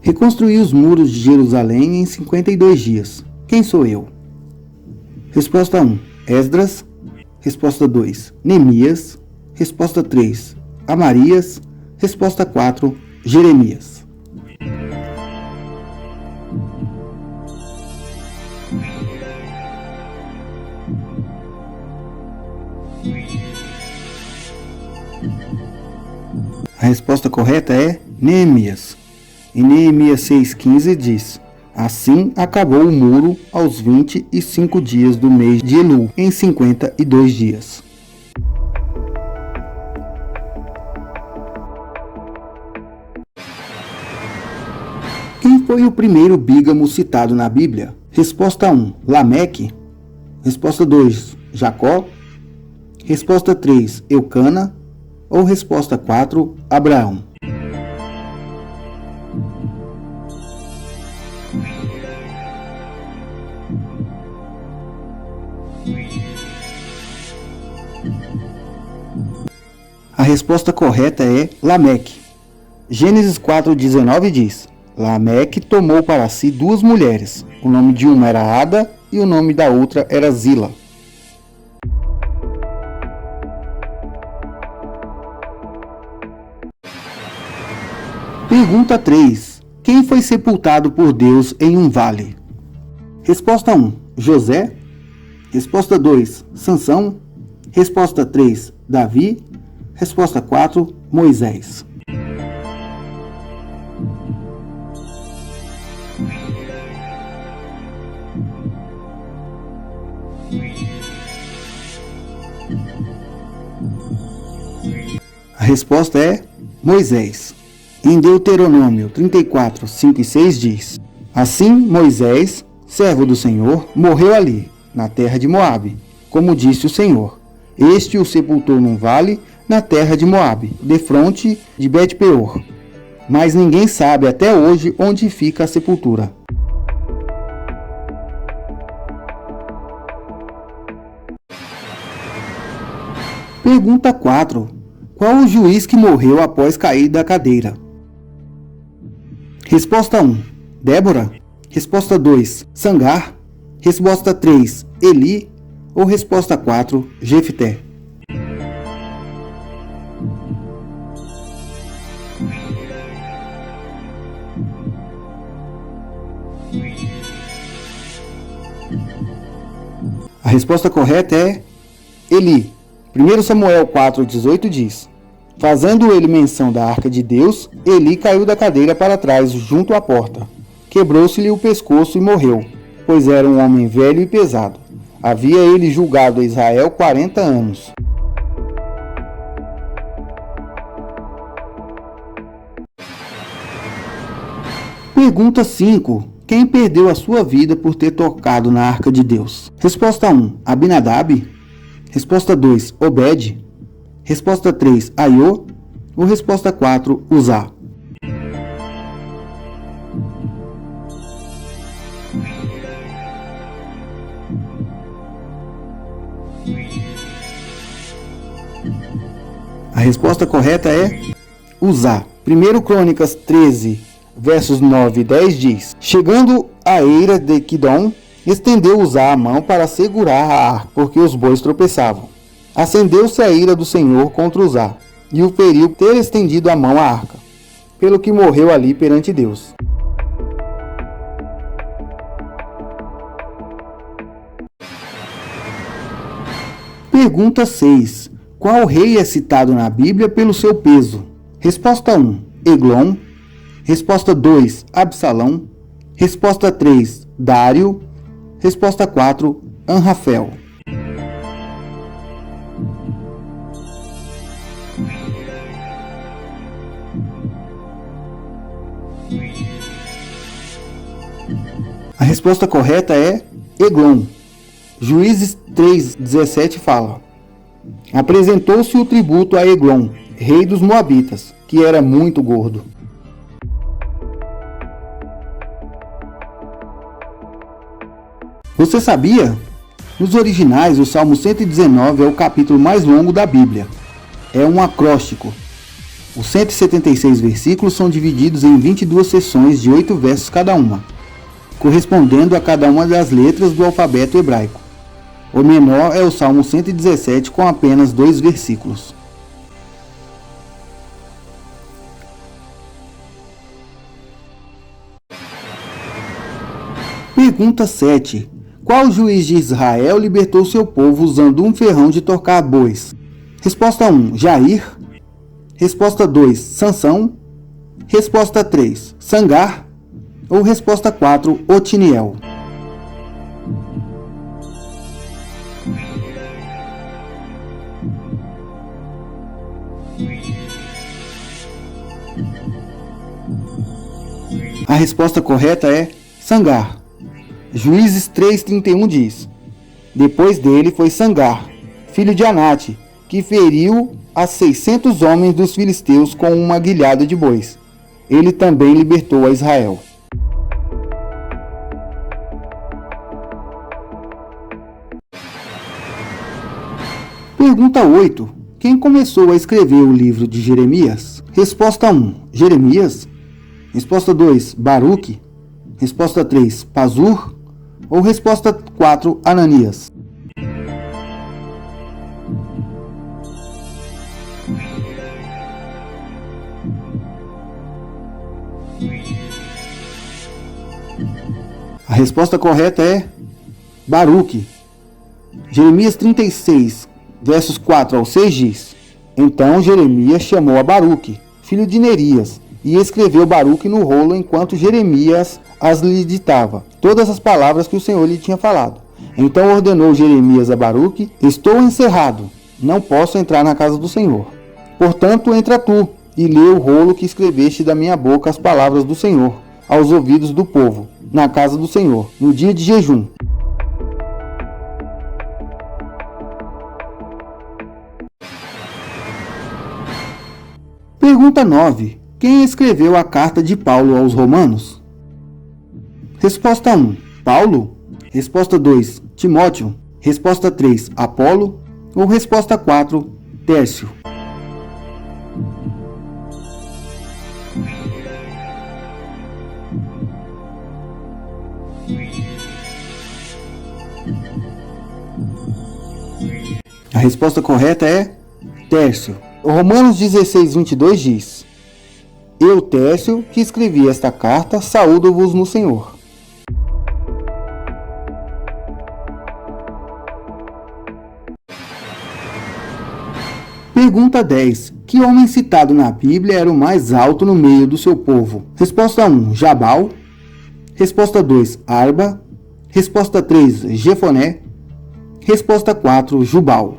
Reconstruí os muros de Jerusalém em 52 dias. Quem sou eu? Resposta 1. Esdras. Resposta 2. Neemias. Resposta 3. Amarias. Resposta 4. Jeremias. A resposta correta é Neemias. Em Neemias 6,15 diz: Assim acabou o muro aos 25 dias do mês de Elul, em 52 dias. Quem foi o primeiro bígamo citado na Bíblia? Resposta 1. Lameque. Resposta 2. Jacó. Resposta 3. Eucana. Ou resposta 4. Abraão. A resposta correta é Lameque. Gênesis 4,19 diz: Lameque tomou para si 2 mulheres. O nome de uma era Ada e o nome da outra era Zila. Pergunta 3. Quem foi sepultado por Deus em um vale? Resposta 1. José. Resposta 2. Sansão. Resposta 3. Davi. Resposta 4. Moisés. A resposta é Moisés. Em Deuteronômio 34, 5 e 6 diz: Assim Moisés, servo do Senhor, morreu ali, na terra de Moabe, como disse o Senhor. Este o sepultou num vale, na terra de Moabe, defronte de Bet-peor. Mas ninguém sabe até hoje onde fica a sepultura. Pergunta 4. Qual o juiz que morreu após cair da cadeira? Resposta 1. Débora. Resposta 2. Sangar. Resposta 3. Eli. Ou resposta 4. Jefté. A resposta correta é Eli. 1 Samuel 4,18 diz: Fazendo ele menção da arca de Deus, Eli caiu da cadeira para trás, junto à porta. Quebrou-se-lhe o pescoço e morreu, pois era um homem velho e pesado. Havia ele julgado a Israel 40 anos. Pergunta 5. Quem perdeu a sua vida por ter tocado na arca de Deus? Resposta 1. Abinadab. Resposta 2. Obed. Resposta 3. Aiô. Ou resposta 4. Uzá. A resposta correta é Uzá. 1 Crônicas 13, versos 9 e 10 diz: Chegando a eira de Quidom, estendeu Uzá a mão para segurar a arca, porque os bois tropeçavam. Acendeu-se a ira do Senhor contra Uzá, e o feriu ter estendido a mão à arca, pelo que morreu ali perante Deus. Pergunta 6. Qual rei é citado na Bíblia pelo seu peso? Resposta 1. Eglon. Resposta 2. Absalão. Resposta 3. Dário. Resposta 4. Anrafel. A resposta correta é Eglon. Juízes 3,17 fala: Apresentou-se o tributo a Eglon, rei dos Moabitas, que era muito gordo. Você sabia? Nos originais, o Salmo 119 é o capítulo mais longo da Bíblia. É um acróstico. Os 176 versículos são divididos em 22 seções de 8 versos cada uma, correspondendo a cada uma das letras do alfabeto hebraico. O menor é o Salmo 117, com apenas 2 versículos. Pergunta 7. Qual juiz de Israel libertou seu povo usando um ferrão de torcar bois? Resposta 1. Jair. Resposta 2. Sansão. Resposta 3. Sangar. Ou resposta 4. Otiniel. A resposta correta é Sangar. Juízes 3:31 diz: Depois dele foi Sangar, filho de Anate, que feriu a 600 homens dos filisteus com uma guilhada de bois. Ele também libertou a Israel. Pergunta 8. Quem começou a escrever o livro de Jeremias? Resposta 1. Jeremias. Resposta 2. Baruque. Resposta 3. Pazur. Ou resposta 4. Ananias. A resposta correta é Baruque. Jeremias 36, versos 4 ao 6 diz: Então Jeremias chamou a Baruque, filho de Nerias, e escreveu Baruque no rolo enquanto Jeremias as lhe ditava, todas as palavras que o Senhor lhe tinha falado. Então ordenou Jeremias a Baruque: Estou encerrado, não posso entrar na casa do Senhor. Portanto, entra tu, e lê o rolo que escreveste da minha boca as palavras do Senhor, aos ouvidos do povo, na casa do Senhor, no dia de jejum. Pergunta 9. Quem escreveu a carta de Paulo aos Romanos? Resposta 1. Paulo. Resposta 2. Timóteo. Resposta 3. Apolo. Ou resposta 4. Tércio. A resposta correta é Tércio. Romanos 16:22 diz: Eu, Tércio, que escrevi esta carta, saúdo-vos no Senhor. Pergunta 10. Que homem citado na Bíblia era o mais alto no meio do seu povo? Resposta 1. Jabal. Resposta 2. Arba. Resposta 3. Jefoné. Resposta 4. Jubal.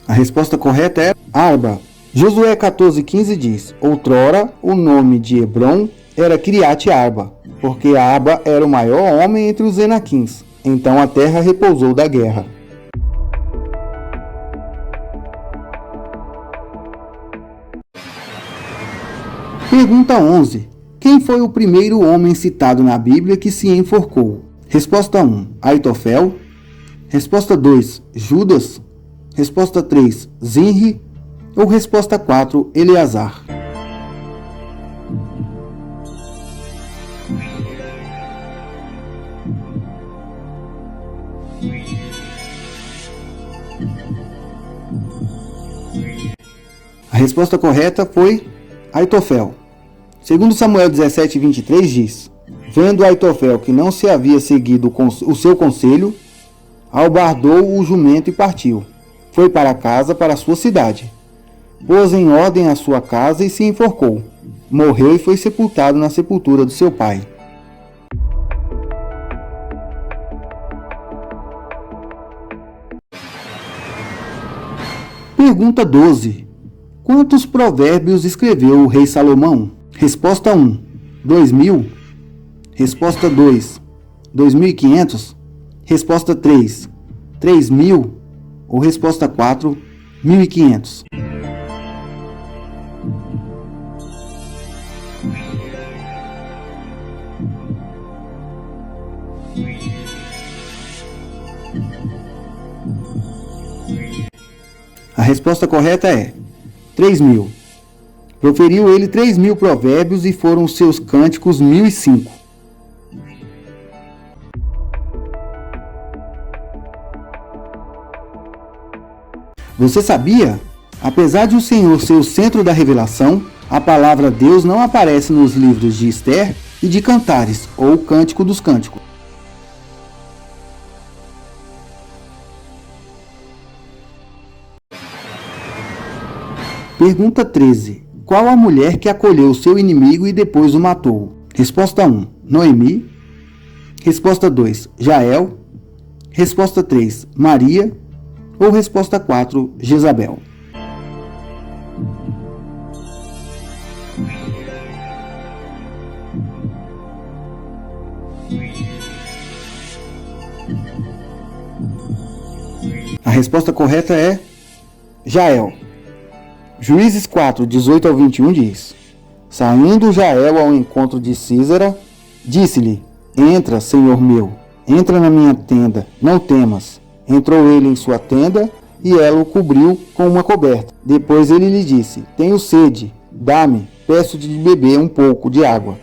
A resposta correta é Arba. Josué 14:15 diz: Outrora o nome de Hebrom era Kiriat Arba, porque Arba era o maior homem entre os Enaquins. Então a terra repousou da guerra. Pergunta 11. Quem foi o primeiro homem citado na Bíblia que se enforcou? Resposta 1. Aitofel. Resposta 2. Judas. Resposta 3. Zinri. Ou resposta 4. Eleazar. A resposta correta foi Aitofel. Segundo Samuel 17:23 diz: Vendo Aitofel que não se havia seguido o seu conselho, albardou o jumento e partiu. Foi para casa, para a sua cidade. Pôs em ordem a sua casa e se enforcou. Morreu e foi sepultado na sepultura do seu pai. Pergunta 12. Quantos provérbios escreveu o rei Salomão? Resposta 1. 2.000. Resposta 2. 2.500. Resposta 3. 3.000. Ou resposta 4. 1.500. A resposta correta é 3.000. Proferiu ele 3.000 provérbios e foram os seus cânticos 1.005. Você sabia? Apesar de o Senhor ser o centro da revelação, a palavra Deus não aparece nos livros de Ester e de Cantares, ou Cântico dos Cânticos. Pergunta 13. Qual a mulher que acolheu seu inimigo e depois o matou? Resposta 1. Noemi. Resposta 2. Jael. Resposta 3. Maria. Ou resposta 4. Jezabel. A resposta correta é Jael. Juízes 4, 18 ao 21 diz: Saindo Jael ao encontro de Sísera, disse-lhe: Entra, senhor meu, entra na minha tenda, não temas. Entrou ele em sua tenda, e ela o cobriu com uma coberta. Depois ele lhe disse: Tenho sede, dá-me, peço-te de beber um pouco de água.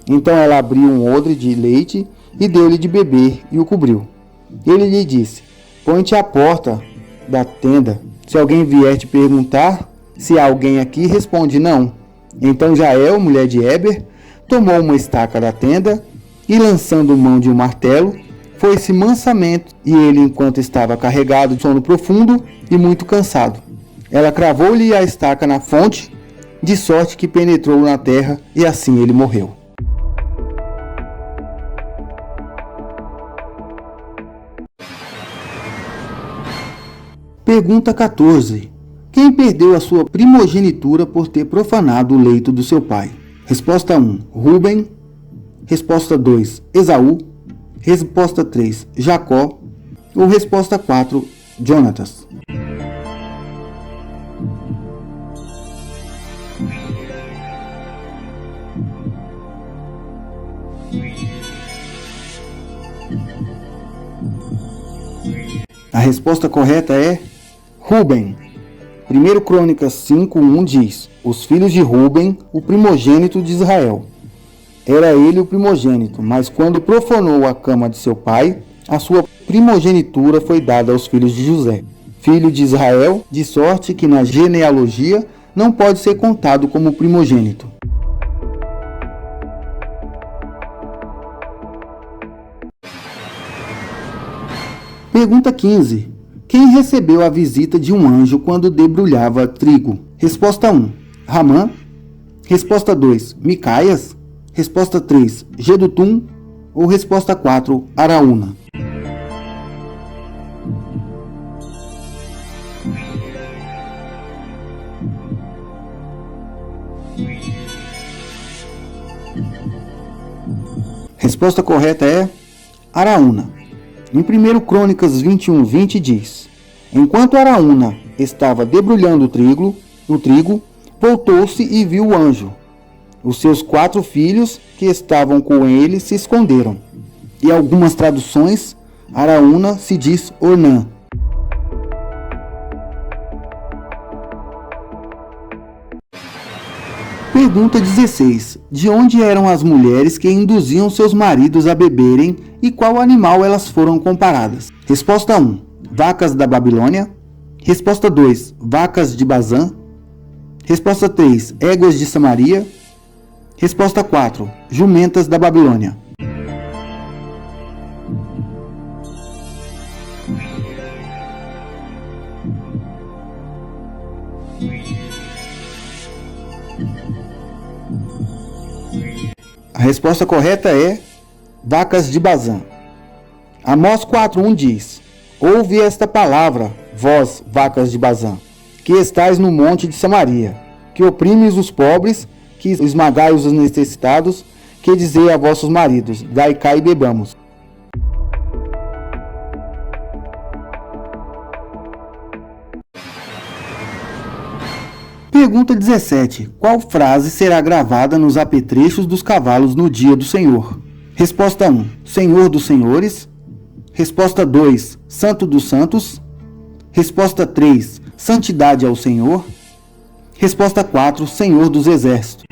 Então ela abriu um odre de leite e deu-lhe de beber e o cobriu. Ele lhe disse: Põe-te à porta da tenda. Se alguém vier te perguntar se há alguém aqui, responde não. Então Jael, mulher de Heber, tomou uma estaca da tenda e, lançando mão de um martelo, foi-se mansamente, e ele, enquanto estava carregado de sono profundo e muito cansado, ela cravou-lhe a estaca na fonte, de sorte que penetrou na terra, e assim ele morreu. Pergunta 14. Quem perdeu a sua primogenitura por ter profanado o leito do seu pai? Resposta 1. Ruben. Resposta 2. Esaú. Resposta 3. Jacó. Ou resposta 4. Jonatas. A resposta correta é Ruben. 1 Crônicas 5:1 diz: Os filhos de Ruben, o primogênito de Israel. Era ele o primogênito, mas quando profanou a cama de seu pai, a sua primogenitura foi dada aos filhos de José, filho de Israel, de sorte que na genealogia não pode ser contado como primogênito. Pergunta 15. Quem recebeu a visita de um anjo quando debrulhava trigo? Resposta 1. Ramã. Resposta 2. Micaias. Resposta 3. Gedutum. Ou resposta 4. Araúna. Resposta correta é Araúna. Em 1 Crônicas 21:20 diz: Enquanto Araúna estava debrulhando o trigo, voltou-se e viu o anjo. Os seus 4 filhos que estavam com ele se esconderam. Em algumas traduções, Araúna se diz Ornã. Pergunta 16. De onde eram as mulheres que induziam seus maridos a beberem e qual animal elas foram comparadas? Resposta 1. Vacas da Babilônia. Resposta 2. Vacas de Bazã. Resposta 3. Éguas de Samaria. Resposta 4. Jumentas da Babilônia. A resposta correta é vacas de Bazã. Amós 4:1 diz: Ouve esta palavra, vós, vacas de Bazã, que estáis no monte de Samaria, que oprimes os pobres, que esmagais os necessitados, que dizei a vossos maridos: dai cá e bebamos. Pergunta 17. Qual frase será gravada nos apetrechos dos cavalos no dia do Senhor? Resposta 1, Senhor dos Senhores. Resposta 2, Santo dos Santos. Resposta 3, Santidade ao Senhor. Resposta 4, Senhor dos Exércitos.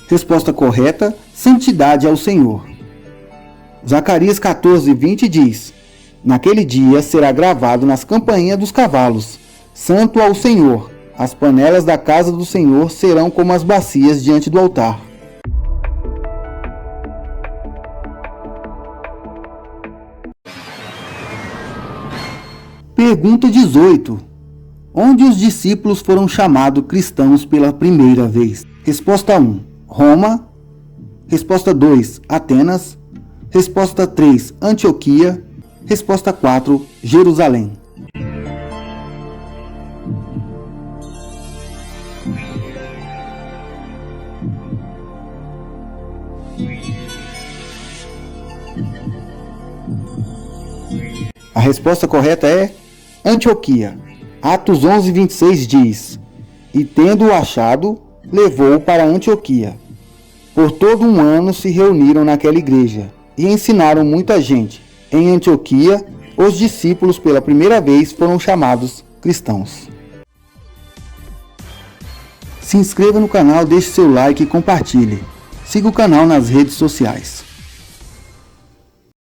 Resposta correta, Santidade ao Senhor. Zacarias 14:20 diz: Naquele dia será gravado nas campainhas dos cavalos: Santo ao Senhor. As panelas da casa do Senhor serão como as bacias diante do altar. Pergunta 18. Onde os discípulos foram chamados cristãos pela primeira vez? Resposta 1, Roma. Resposta 2, Atenas. Resposta 3, Antioquia. Resposta 4, Jerusalém. A resposta correta é Antioquia. Atos 11:26 diz: E tendo-o achado, levou-o para Antioquia. Por todo um ano se reuniram naquela igreja e ensinaram muita gente. Em Antioquia, os discípulos pela primeira vez foram chamados cristãos. Se inscreva no canal, deixe seu like e compartilhe. Siga o canal nas redes sociais.